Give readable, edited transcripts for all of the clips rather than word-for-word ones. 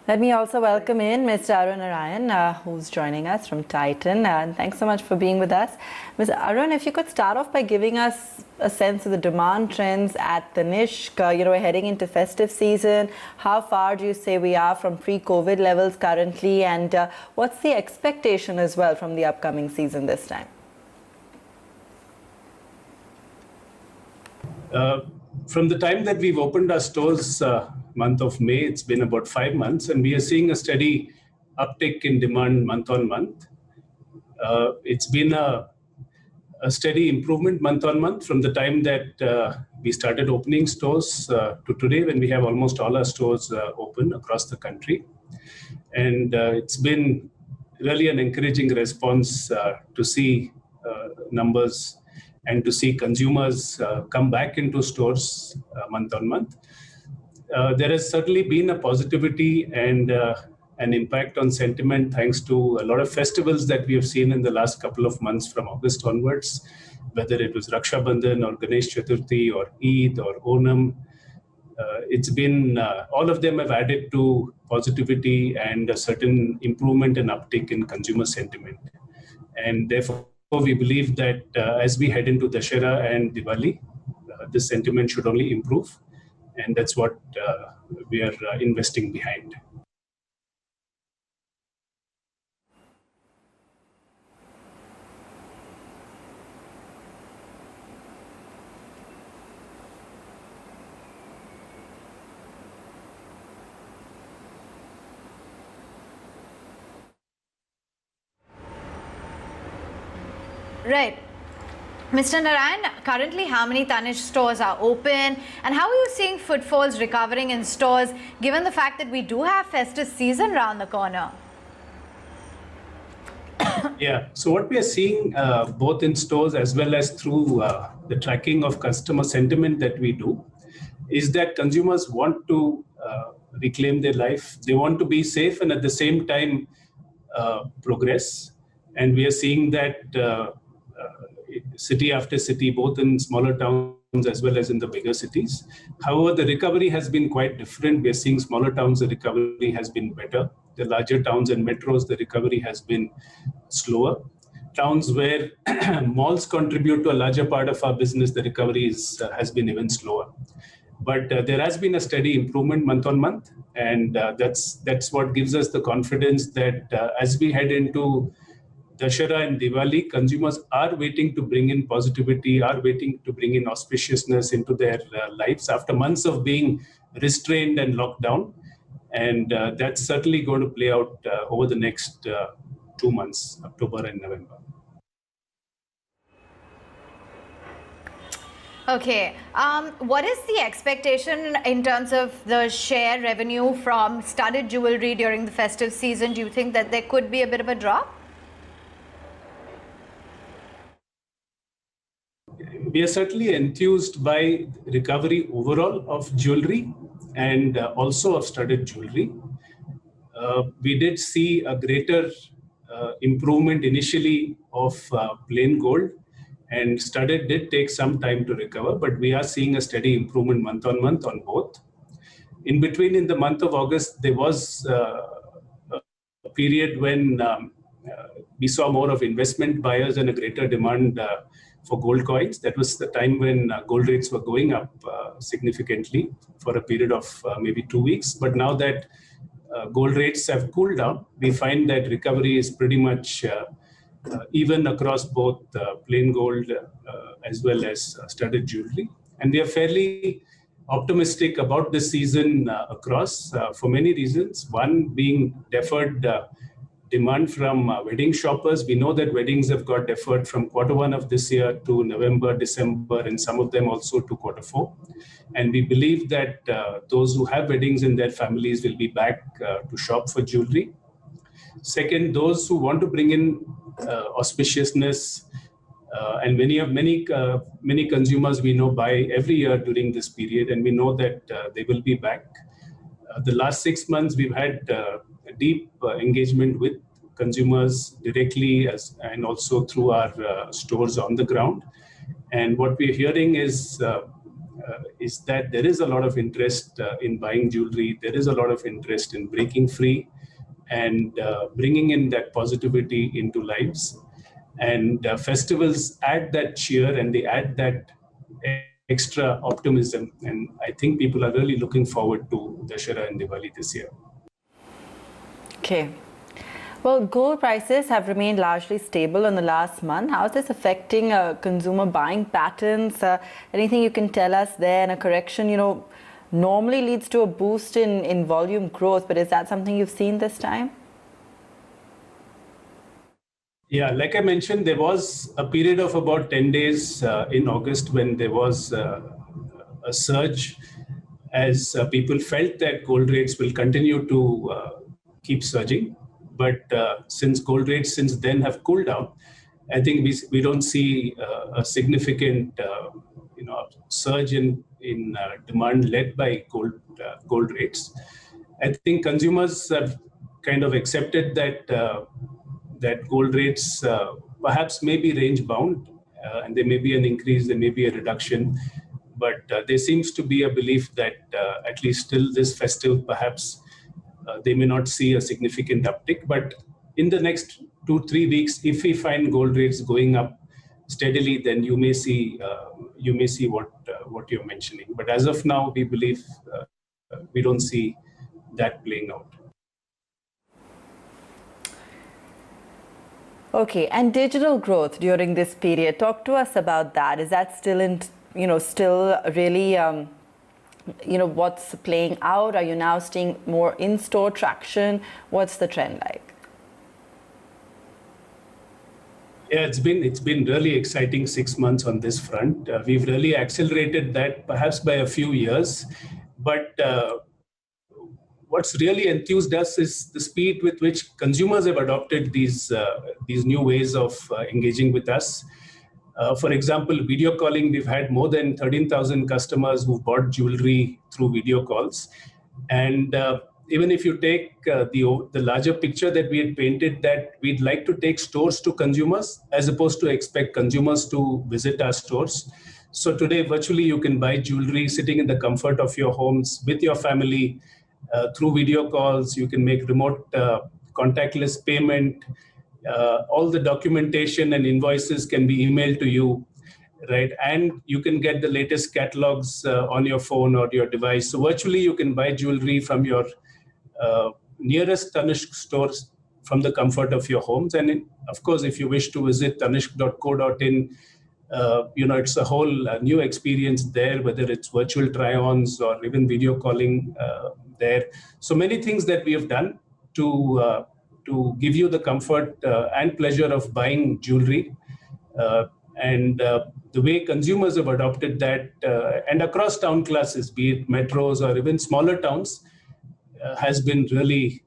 Let me also welcome in Mr. Arun Narayan, who's joining us from Titan. And thanks so much for being with us. Mr. Arun, if you could start off by giving us a sense of the demand trends at Tanishq. We're heading into festive season. How far do you say we are from pre-COVID levels currently? And what's the expectation as well from the upcoming season this time? From the time that we've opened our stores, month of May, it's been about 5 months, and we are seeing a steady uptick in demand month on month. It's been a steady improvement month on month from the time that we started opening stores to today, when we have almost all our stores open across the country. And it's been really an encouraging response to see numbers and to see consumers come back into stores month on month. There has certainly been a positivity and an impact on sentiment thanks to a lot of festivals that we have seen in the last couple of months from August onwards, whether it was Raksha Bandhan or Ganesh Chaturthi or Eid or Onam. It's been, all of them have added to positivity and a certain improvement and uptick in consumer sentiment. And therefore, we believe that as we head into Dussehra and Diwali, this sentiment should only improve. And that's what we are investing behind. Right. Mr. Narayan, currently how many Tanishq stores are open, and how are you seeing footfalls recovering in stores given the fact that we do have festive season around the corner? Yeah, so what we are seeing both in stores as well as through the tracking of customer sentiment that we do is that consumers want to reclaim their life. They want to be safe and at the same time progress. And we are seeing that city after city, both in smaller towns as well as in the bigger cities. However, the recovery has been quite different. We are seeing smaller towns, the recovery has been better. The larger towns and metros, the recovery has been slower. Towns where malls contribute to a larger part of our business, the recovery has been even slower. But there has been a steady improvement month on month. And that's what gives us the confidence that as we head into Dussehra and Diwali, consumers are waiting to bring in positivity, are waiting to bring in auspiciousness into their lives after months of being restrained and locked down. And that's certainly going to play out over the next 2 months, October and November. Okay. What is the expectation in terms of the share revenue from studded jewelry during the festive season? Do you think that there could be a bit of a drop? We are certainly enthused by recovery overall of jewelry and also of studded jewelry. We did see a greater improvement initially of plain gold, and studded did take some time to recover, but we are seeing a steady improvement month on both. In between, in the month of August, there was a period when we saw more of investment buyers and a greater demand for gold coins. That was the time when gold rates were going up significantly for a period of maybe 2 weeks. But now that gold rates have cooled down, we find that recovery is pretty much even across both plain gold as well as studded jewelry. And we are fairly optimistic about this season across for many reasons. One being deferred demand from wedding shoppers. We know that weddings have got deferred from Q1 of this year to November, December, and some of them also to Q4. And we believe that those who have weddings in their families will be back to shop for jewelry. Second, those who want to bring in auspiciousness, and many consumers we know buy every year during this period, and we know that they will be back. The last 6 months, we've had a deep engagement with consumers directly and also through our stores on the ground. And what we're hearing is is that there is a lot of interest in buying jewelry. There is a lot of interest in breaking free and bringing in that positivity into lives. And festivals add that cheer and they add that extra optimism. And I think people are really looking forward to Dussehra and Diwali this year. Okay. Well, gold prices have remained largely stable in the last month. How is this affecting consumer buying patterns? Anything you can tell us there? And a correction, normally leads to a boost in volume growth, but is that something you've seen this time? Yeah, like I mentioned, there was a period of about 10 days in August when there was a surge as people felt that gold rates will continue to keep surging. But since gold rates since then have cooled down, I think we don't see a significant surge in demand led by gold rates. I think consumers have kind of accepted that gold rates perhaps may be range bound, and there may be an increase, there may be a reduction, but there seems to be a belief that at least till this festive, perhaps they may not see a significant uptick. But in the next 2-3 weeks, if we find gold rates going up steadily, then you may see what you're mentioning. But as of now, we believe we don't see that playing out. Okay, and digital growth during this period. Talk to us about that. Is that still really what's playing out? Are you now seeing more in-store traction? What's the trend like? Yeah, it's been really exciting 6 months on this front. We've really accelerated that perhaps by a few years, but what's really enthused us is the speed with which consumers have adopted these new ways of engaging with us. For example, video calling, we've had more than 13,000 customers who bought jewelry through video calls. And even if you take the larger picture that we had painted, that we'd like to take stores to consumers as opposed to expect consumers to visit our stores. So today, virtually, you can buy jewelry sitting in the comfort of your homes with your family through video calls. You can make remote contactless payment. All the documentation and invoices can be emailed to you, right? And you can get the latest catalogs on your phone or your device. So virtually, you can buy jewelry from your nearest Tanishq stores from the comfort of your homes. And of course, if you wish to visit tanishq.co.in, it's a whole new experience there, whether it's virtual try-ons or even video calling there. So many things that we have done to give you the comfort and pleasure of buying jewelry. And the way consumers have adopted that, and across town classes, be it metros or even smaller towns, has been really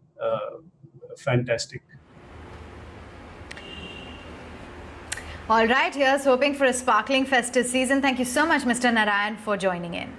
fantastic. All right, here's hoping for a sparkling festive season. Thank you so much, Mr. Narayan, for joining in.